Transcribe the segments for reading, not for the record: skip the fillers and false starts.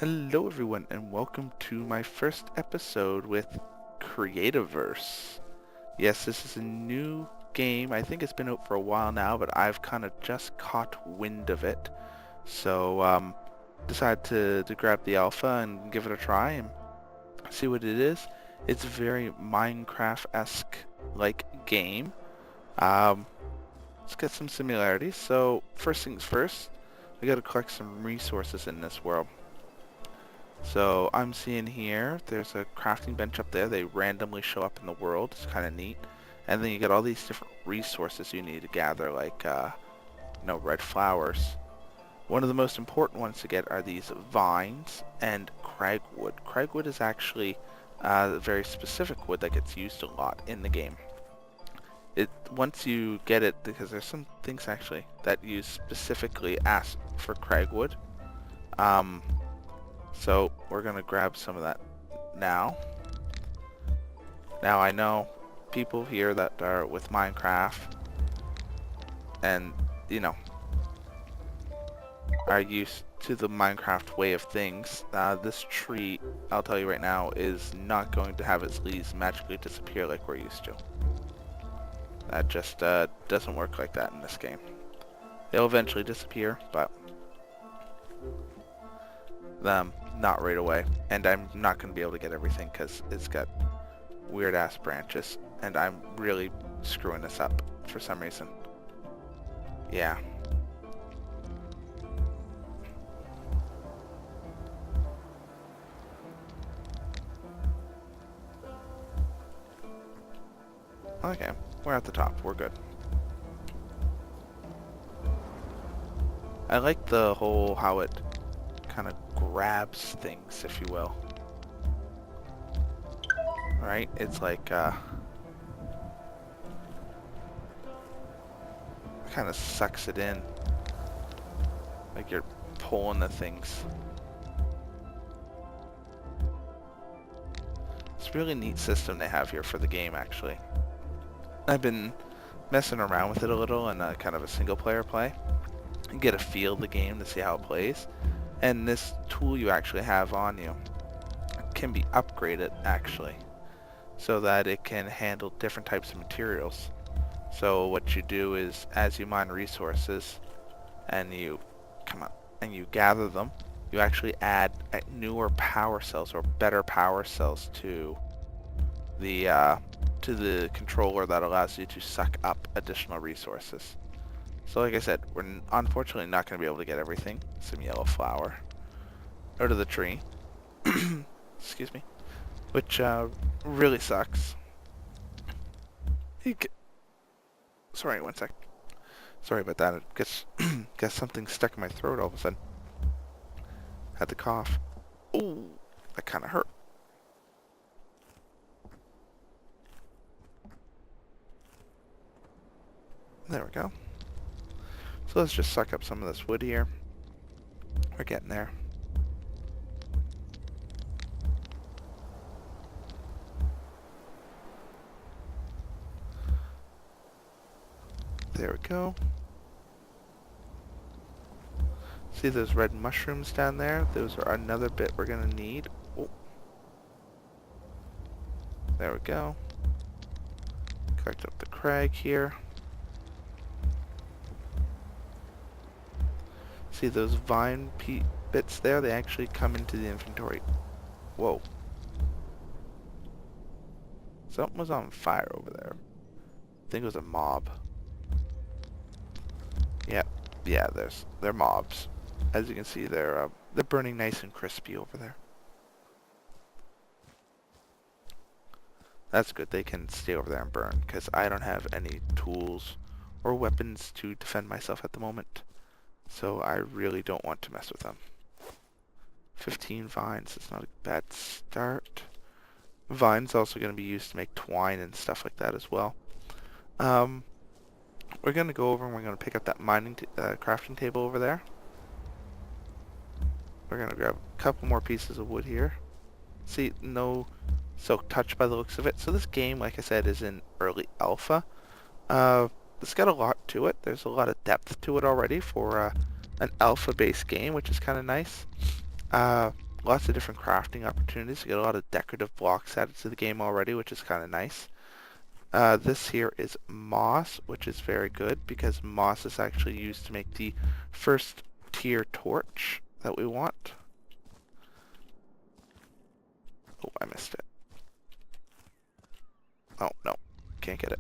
Hello everyone and welcome to my first episode with Creativerse. Yes, this is a new game. I think it's been out for a while now, but I've kind of just caught wind of it. So, decided to grab the alpha and give it a try and see what it is. It's a very Minecraft-esque like game. Um, let's get some similarities. So, first things first, we gotta collect some resources in this world. So I'm seeing here, there's a crafting bench up there. They randomly show up in the world. It's kind of neat. And then you get all these different resources you need to gather, like, red flowers. One of the most important ones to get are these vines and cragwood. Cragwood is actually a very specific wood that gets used a lot in the game. Once you get it, because there's some things actually that you specifically ask for cragwood. So we're gonna grab some of that now. Now I know people here that are with Minecraft and, are used to the Minecraft way of things. This tree, I'll tell you right now, is not going to have its leaves magically disappear like we're used to. That just doesn't work like that in this game. They'll eventually disappear, but not right away. And I'm not going to be able to get everything because it's got weird ass branches and I'm really screwing this up for some reason. Yeah. Okay, we're at the top. We're good. I like the whole how it kind of grabs things, if you will. Right? It's like, kind of sucks it in. Like you're pulling the things. It's a really neat system they have here for the game, actually. I've been messing around with it a little in a kind of a single player play. You get a feel of the game to see how it plays. And this tool you actually have on you can be upgraded, actually, so that it can handle different types of materials. So what you do is, as you mine resources and you gather them, you actually add newer power cells or better power cells to the controller that allows you to suck up additional resources. So like I said, we're unfortunately not going to be able to get everything. Some yellow flower out of the tree. Excuse me. Which really sucks. Sorry, one sec. Sorry about that. It gets something stuck in my throat all of a sudden. Had to cough. Ooh, that kind of hurt. There we go. So let's just suck up some of this wood here. We're getting there. There we go. See those red mushrooms down there? Those are another bit we're gonna need. Oh. There we go. Collect up the crag here. See those vine bits there? They actually come into the inventory. Whoa. Something was on fire over there. I think it was a mob. Yeah, they're mobs. As you can see, they're burning nice and crispy over there. That's good. They can stay over there and burn, because I don't have any tools or weapons to defend myself at the moment. So I really don't want to mess with them. 15 vines, it's not a bad start. Vine's also going to be used to make twine and stuff like that as well. We're going to go over and we're going to pick up that crafting table over there. We're going to grab a couple more pieces of wood here. See, no silk touch by the looks of it. So this game, like I said, is in early alpha. It's got a lot to it. There's a lot of depth to it already for an alpha-based game, which is kind of nice. lots of different crafting opportunities. You get a lot of decorative blocks added to the game already, which is kind of nice. This here is moss, which is very good because moss is actually used to make the first tier torch that we want. Oh, I missed it. Oh, no. Can't get it.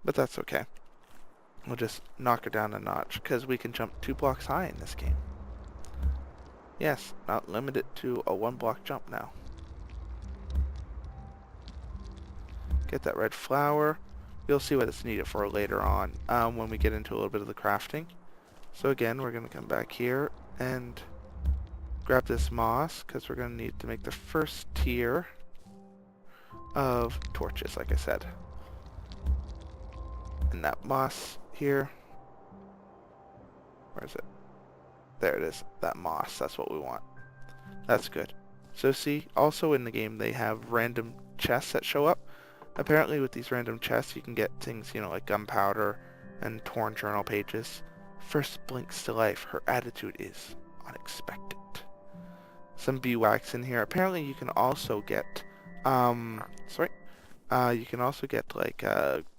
But that's okay. We'll just knock it down a notch because we can jump 2 blocks high in this game. Yes, not limited to a 1-block jump now. Get that red flower. You'll see what it's needed for later on when we get into a little bit of the crafting. So again, we're going to come back here and grab this moss because we're going to need to make the first tier of torches, like I said. And that moss here, where is it? There it is, that moss, that's what we want. That's good. So see, also in the game they have random chests that show up. Apparently with these random chests you can get things, you know, like gunpowder and torn journal pages. First blinks to life, her attitude is unexpected. Some beeswax in here. Apparently you can also get, you can also get like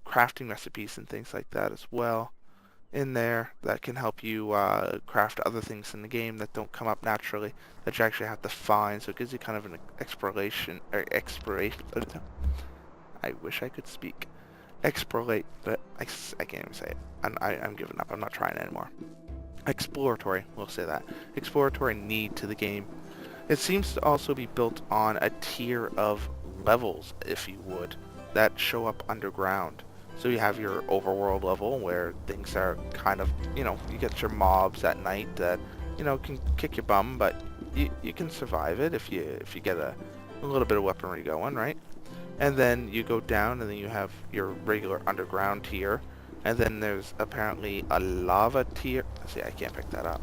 crafting recipes and things like that as well in there that can help you craft other things in the game that don't come up naturally, that you actually have to find. So it gives you kind of an exploration. I wish I could speak. Explorate, but I can't even say it. I'm giving up. I'm not trying anymore. Exploratory, we'll say that. Exploratory need to the game. It seems to also be built on a tier of levels, if you would, that show up underground. So you have your overworld level where things are kind of, you know, you get your mobs at night that, you know, can kick your bum, but you can survive it if you get a little bit of weaponry going, right? And then you go down and then you have your regular underground tier. And then there's apparently a lava tier. See, I can't pick that up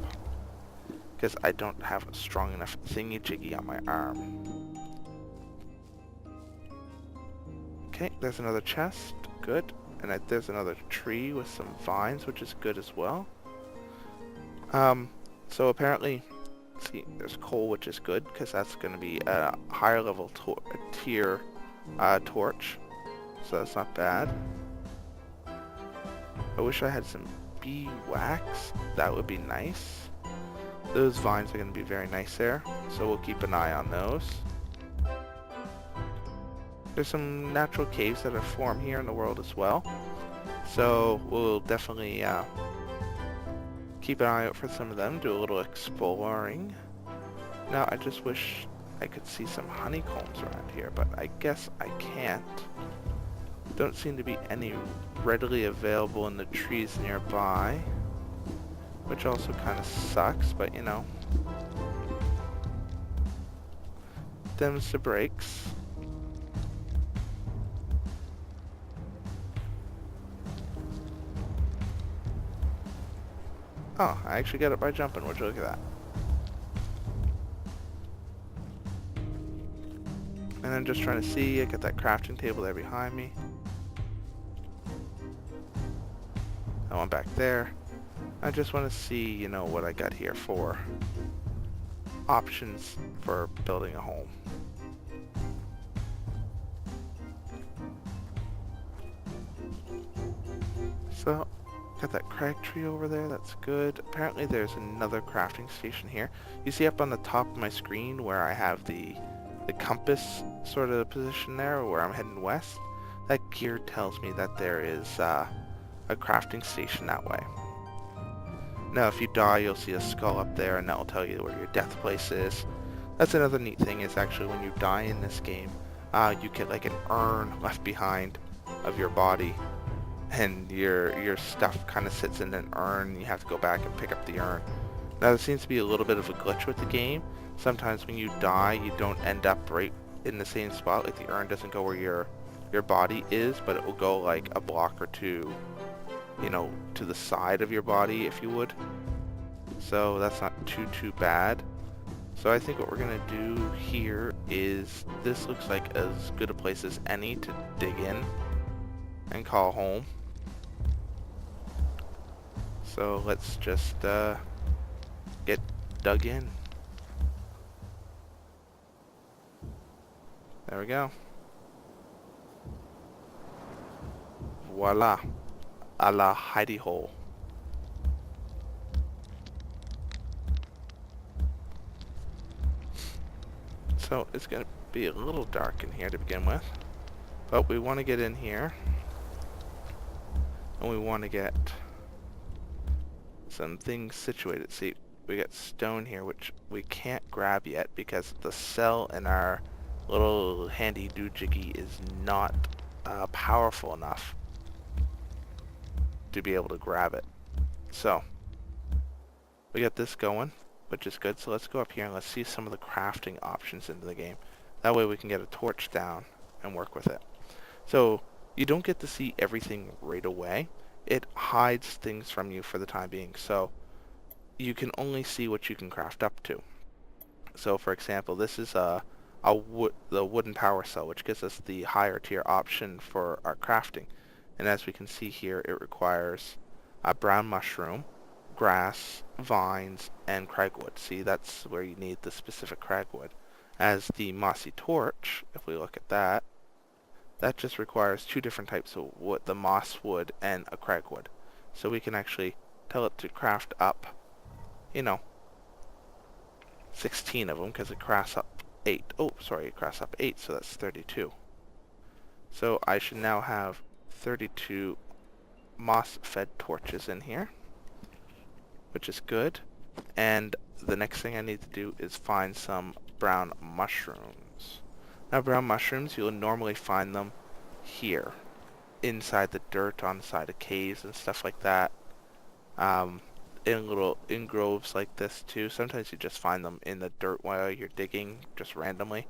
because I don't have a strong enough thingy-jiggy on my arm. Okay, there's another chest. Good. And there's another tree with some vines, which is good as well. So apparently, see, there's coal, which is good because that's going to be a higher level tier torch. So that's not bad. I wish I had some beeswax. That would be nice. Those vines are going to be very nice there, so we'll keep an eye on those. There's some natural caves that are formed here in the world as well, so we'll definitely keep an eye out for some of them, do a little exploring. Now I just wish I could see some honeycombs around here, but I guess I can't. Don't seem to be any readily available in the trees nearby, which also kind of sucks, but you know, them's the breaks. Oh, I actually got it by jumping. Would you look at that? And I'm just trying to see. I got that crafting table there behind me. That one back there. I just want to see, you know, what I got here for options for building a home. So, got that crag tree over there, that's good. Apparently there's another crafting station here. You see up on the top of my screen where I have the compass sort of position there where I'm heading west? That gear tells me that there is a crafting station that way. Now if you die you'll see a skull up there and that will tell you where your death place is. That's another neat thing is actually when you die in this game, you get like an urn left behind of your body. And your stuff kind of sits in an urn, and you have to go back and pick up the urn. Now there seems to be a little bit of a glitch with the game. Sometimes when you die, you don't end up right in the same spot. Like the urn doesn't go where your body is, but it will go like a block or two, you know, to the side of your body, if you would. So that's not too bad. So I think what we're gonna do here is, this looks like as good a place as any to dig in and call home. So let's just get dug in. There we go. Voila. A la hidey hole. So it's going to be a little dark in here to begin with. But we want to get in here. And we want to get some things situated. See, we got stone here, which we can't grab yet because the cell in our little handy doojiggy is not powerful enough to be able to grab it. So, we got this going, which is good. So let's go up here and let's see some of the crafting options into the game. That way we can get a torch down and work with it. So, you don't get to see everything right away. It hides things from you for the time being. So, you can only see what you can craft up to. So, for example, this is the wooden power cell, which gives us the higher tier option for our crafting. And as we can see here, it requires a brown mushroom, grass, vines, and cragwood. See, that's where you need the specific cragwood. As the mossy torch, if we look at that, that just requires two different types of wood, the moss wood and a cragwood. So we can actually tell it to craft up, 16 of them, because it crafts up 8. Oh, sorry, it crafts up 8, so that's 32. So I should now have 32 moss-fed torches in here, which is good. And the next thing I need to do is find some brown mushrooms. Now, brown mushrooms, you'll normally find them here, inside the dirt, on the side of caves and stuff like that. In groves like this too. Sometimes you just find them in the dirt while you're digging, just randomly.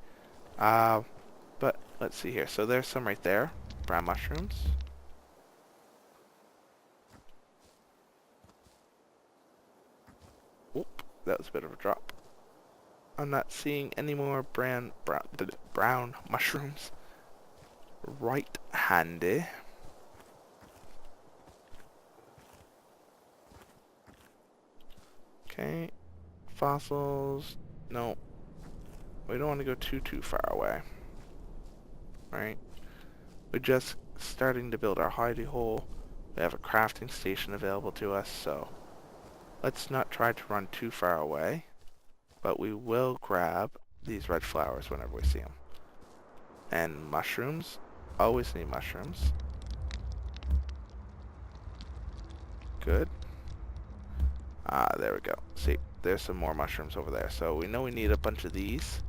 But let's see here. So there's some right there, brown mushrooms. Oop, that was a bit of a drop. I'm not seeing any more brown mushrooms. Right handy. Okay, fossils. No, we don't want to go too far away. Right, we're just starting to build our hidey hole. We have a crafting station available to us, so let's not try to run too far away. But we will grab these red flowers whenever we see them. And mushrooms. Always need mushrooms. Good. There we go. See, there's some more mushrooms over there. So we know we need a bunch of these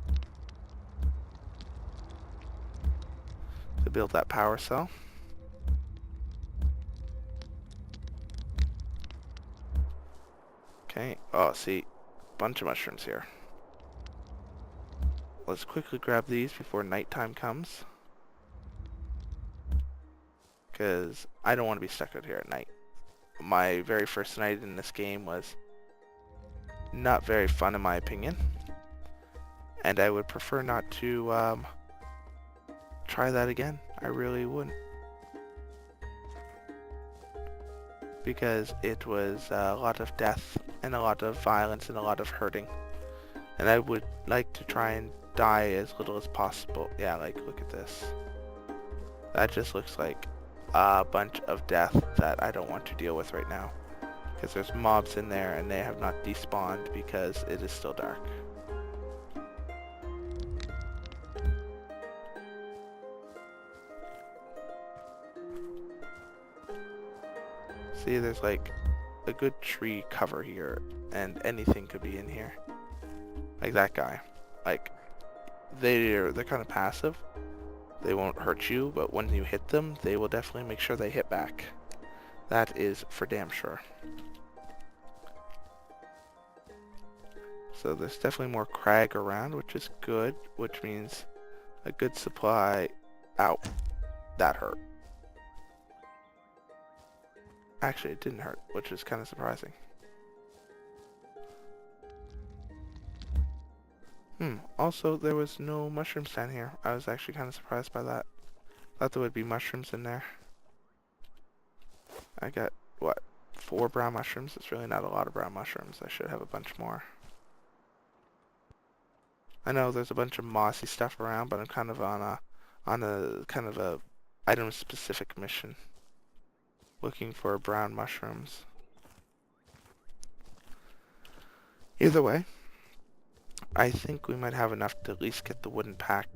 to build that power cell. Okay. Oh, see, bunch of mushrooms here. Let's quickly grab these before nighttime comes, because I don't want to be stuck out here at night. My very first night in this game was not very fun in my opinion, and I would prefer not to try that again. I really wouldn't, because it was a lot of death and a lot of violence and a lot of hurting, and I would like to try and die as little as possible. Yeah, like, look at this. That just looks like a bunch of death that I don't want to deal with right now, because there's mobs in there and they have not despawned because it is still dark. See, there's like a good tree cover here and anything could be in here. Like that guy. Like, they're kind of passive. They won't hurt you, but when you hit them, they will definitely make sure they hit back. That is for damn sure. So there's definitely more crag around, which is good, which means a good supply. Ow. That hurt. Actually, it didn't hurt, which is kind of surprising. Also, there was no mushrooms down here. I was actually kind of surprised by that. Thought there would be mushrooms in there. I got, what, 4 brown mushrooms? It's really not a lot of brown mushrooms. I should have a bunch more. I know there's a bunch of mossy stuff around, but I'm kind of on a kind of a item specific mission, looking for brown mushrooms. Either way, I think we might have enough to at least get the wooden pack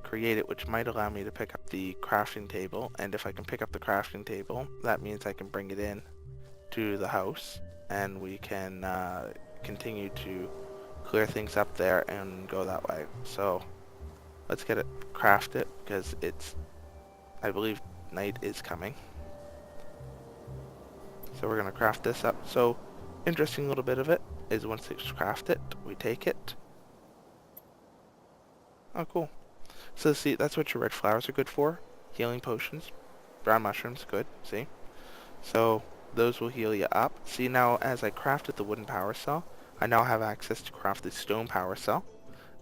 created, which might allow me to pick up the crafting table. And if I can pick up the crafting table, that means I can bring it in to the house, and we can continue to clear things up there and go that way. So let's get it crafted, because I believe night is coming. So we're going to craft this up. So interesting little bit of it is once it's crafted, we take it. Oh, cool. So see, that's what your red flowers are good for. Healing potions. Brown mushrooms, good. See? So those will heal you up. See, now as I crafted the wooden power cell, I now have access to craft the stone power cell,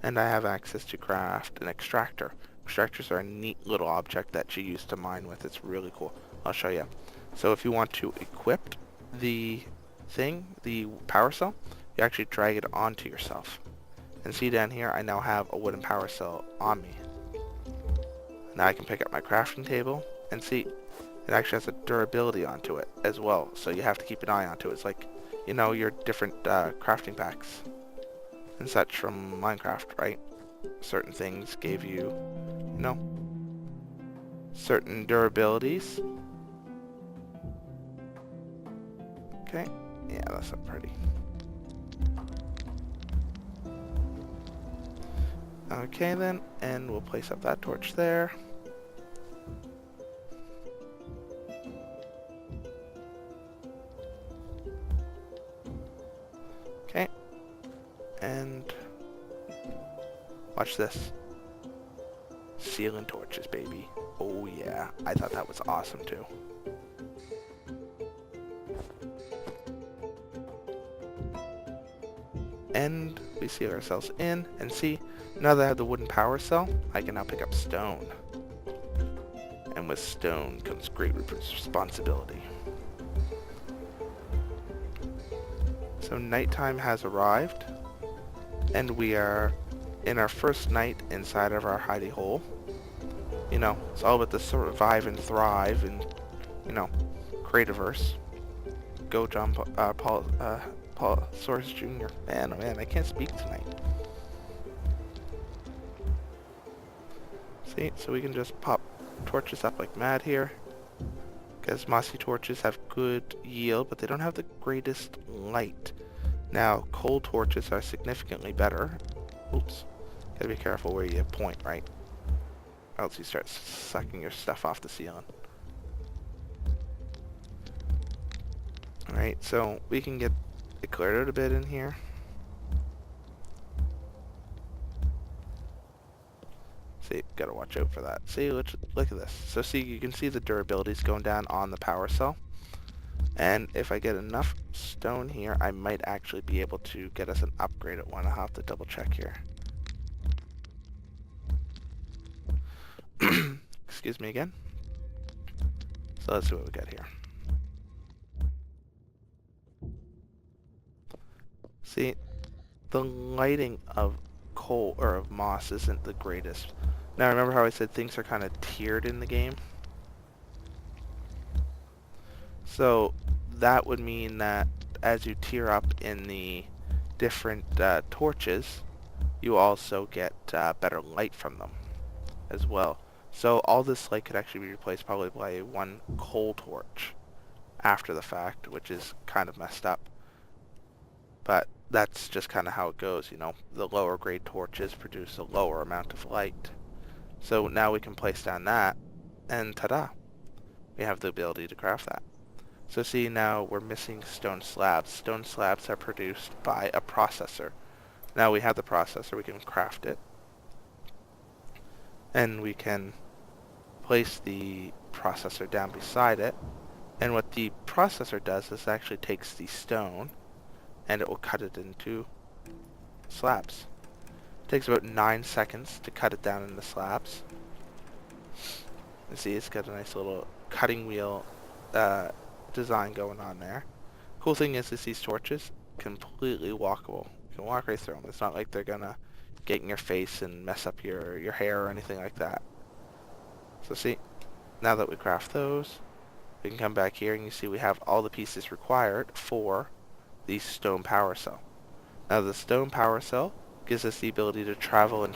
and I have access to craft an extractor. Extractors are a neat little object that you use to mine with. It's really cool. I'll show you. So if you want to equip the power cell, you actually drag it onto yourself. And see down here, I now have a wooden power cell on me. Now I can pick up my crafting table, and see, it actually has a durability onto it as well, so you have to keep an eye onto it. It's like, you know, your different crafting packs and such from Minecraft, right? Certain things gave you, you know, certain durabilities. Okay, yeah, that's not pretty. Okay then, and we'll place up that torch there. Okay, and watch this. Ceiling torches, baby. Oh yeah, I thought that was awesome too. And we seal ourselves in, and see, now that I have the wooden power cell, I can now pick up stone. And with stone comes great responsibility. So nighttime has arrived, and we are in our first night inside of our hidey hole. You know, it's all about the survive and thrive, and, you know, Creativerse. Go John Paul Source Jr. Man, oh man, I can't speak tonight. See, so we can just pop torches up like mad here, because mossy torches have good yield, but they don't have the greatest light. Now, coal torches are significantly better. Oops. Gotta be careful where you point, right? Or else you start sucking your stuff off the ceiling. Alright, so we can get it cleared out a bit in here. See, gotta watch out for that. See, look at this. So see, you can see the durability's going down on the power cell. And if I get enough stone here, I might actually be able to get us an upgraded one. I'll have to double check here. Excuse me again. So let's see what we got here. See, the lighting of coal or of moss isn't the greatest. Now remember how I said things are kind of tiered in the game? So that would mean that as you tier up in the different torches, you also get better light from them as well. So all this light could actually be replaced probably by one coal torch after the fact, which is kind of messed up. But that's just kind of how it goes, you know. The lower grade torches produce a lower amount of light. So now we can place down that, and ta-da! We have the ability to craft that. So see, now we're missing stone slabs. Stone slabs are produced by a processor. Now we have the processor, we can craft it. And we can place the processor down beside it. And what the processor does is actually takes the stone and it will cut it into slabs. It takes about 9 seconds to cut it down into slabs. You see, it's got a nice little cutting wheel design going on there. Cool thing is these torches completely walkable. You can walk right through them. It's not like they're gonna get in your face and mess up your hair or anything like that. So see, now that we craft those, we can come back here and you see we have all the pieces required for the stone power cell. Now the stone power cell gives us the ability to travel in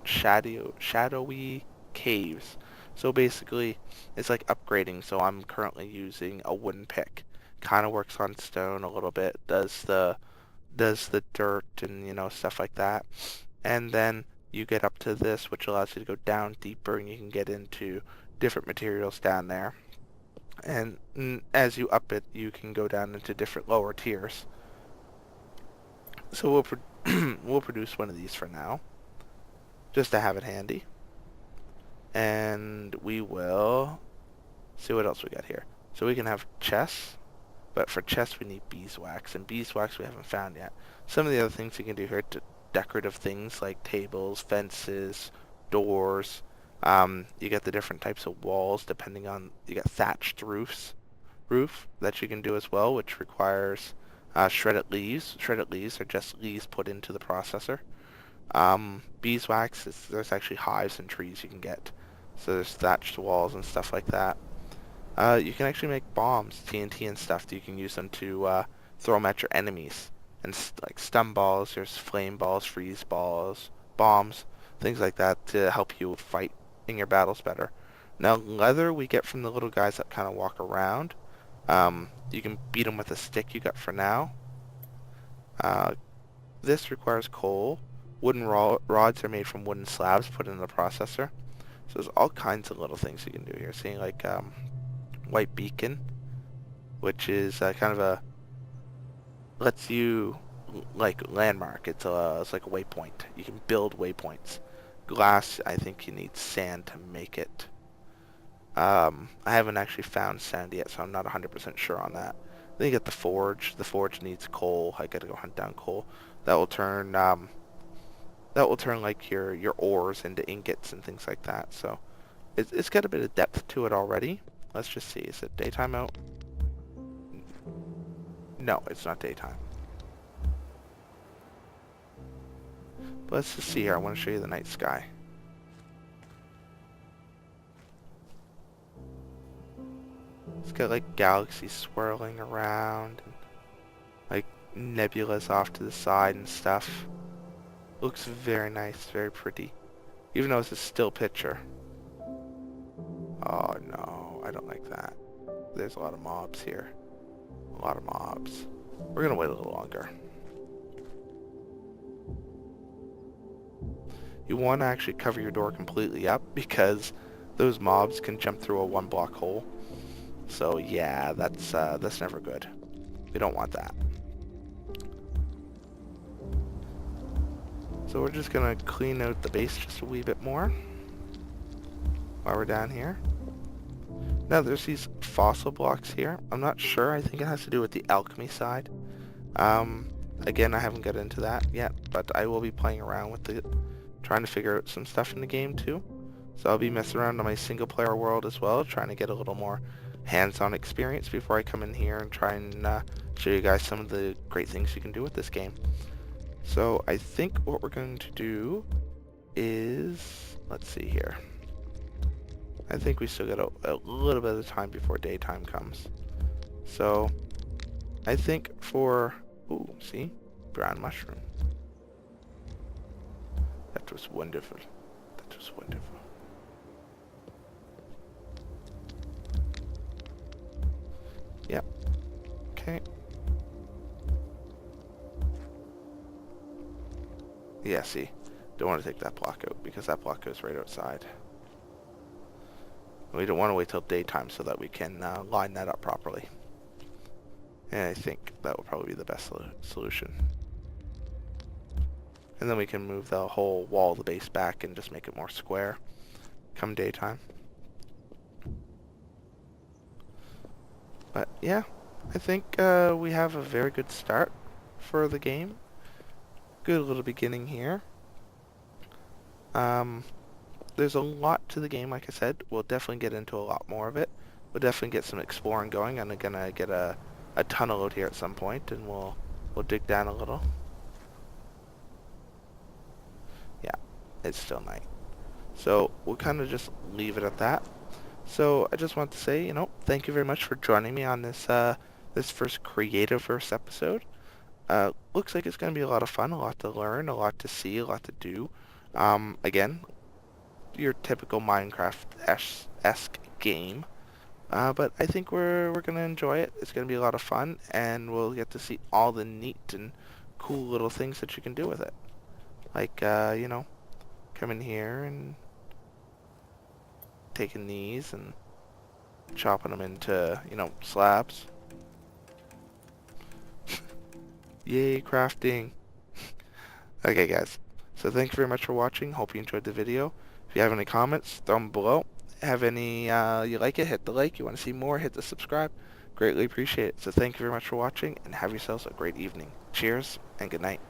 shadowy caves. So basically, it's like upgrading. So I'm currently using a wooden pick. Kind of works on stone a little bit. Does the dirt and stuff like that. And then you get up to this, which allows you to go down deeper, and you can get into different materials down there. And as you up it, you can go down into different lower tiers. So we'll produce one of these for now, just to have it handy. And we will see what else we got here. So we can have chests, but for chests we need beeswax, and beeswax we haven't found yet. Some of the other things you can do here, decorative things like tables, fences, doors. You get the different types of walls depending on, you got thatched roof that you can do as well, which requires shredded leaves. Shredded leaves are just leaves put into the processor. Beeswax, there's actually hives and trees you can get. So there's thatched walls and stuff like that. You can actually make bombs, TNT and stuff. You can use them to throw them at your enemies. And like stun balls, there's flame balls, freeze balls, bombs, things like that to help you fight in your battles better. Now leather we get from the little guys that kind of walk around. You can beat them with a stick you got for now. This requires coal. Wooden rods are made from wooden slabs put in the processor. So there's all kinds of little things you can do here. See, like white beacon, which is kind of a lets you like landmark. It's like a waypoint. You can build waypoints. Glass, I think you need sand to make it. I haven't actually found sand yet, so I'm not 100% sure on that. Then you get the forge. The forge needs coal. I gotta go hunt down coal. That will turn like your ores into ingots and things like that. So it's got a bit of depth to it already. Let's just see. Is it daytime out? No, it's not daytime. But let's just see here. I want to show you the night sky. It's got like galaxies swirling around, and like nebulas off to the side and stuff. Looks very nice, very pretty. Even though it's a still picture. Oh no, I don't like that. There's a lot of mobs here. A lot of mobs. We're gonna wait a little longer. You want to actually cover your door completely up because those mobs can jump through a 1-block hole. So yeah, that's never good. We don't want that. So we're just gonna clean out the base just a wee bit more while we're down here. Now there's these fossil blocks here. I'm not sure. I think it has to do with the alchemy side. Again, I haven't got into that yet, but I will be playing around with it, trying to figure out some stuff in the game too. So I'll be messing around on my single player world as well, trying to get a little more hands-on experience before I come in here and try and show you guys some of the great things you can do with this game. So I think what we're going to do is, let's see here. I think we still got a little bit of time before daytime comes. So I think for, ooh, see, brown mushroom. That was wonderful. That was wonderful. Yep. Okay. Yeah, see, don't want to take that block out because that block goes right outside. We don't want to wait till daytime so that we can line that up properly. And I think that will probably be the best solution. And then we can move the whole wall of the base back and just make it more square come daytime. But yeah, I think we have a very good start for the game. Good little beginning here. There's a lot to the game, like I said. We'll definitely get into a lot more of it. We'll definitely get some exploring going. I'm gonna get a tunnel out here at some point, and we'll dig down a little. it's still night. So we'll kind of just leave it at that. So I just want to say, thank you very much for joining me on this first Creativerse episode. Looks like it's going to be a lot of fun, a lot to learn, a lot to see, a lot to do. Again, your typical Minecraft-esque game. But I think we're gonna enjoy it. It's gonna be a lot of fun, and we'll get to see all the neat and cool little things that you can do with it. Like, come in here and taking these and chopping them into, slabs. Yay, crafting. Okay, guys. So thank you very much for watching. Hope you enjoyed the video. If you have any comments, throw them below. Have any, you like it, hit the like. You want to see more, hit the subscribe. Greatly appreciate it. So thank you very much for watching, and have yourselves a great evening. Cheers, and good night.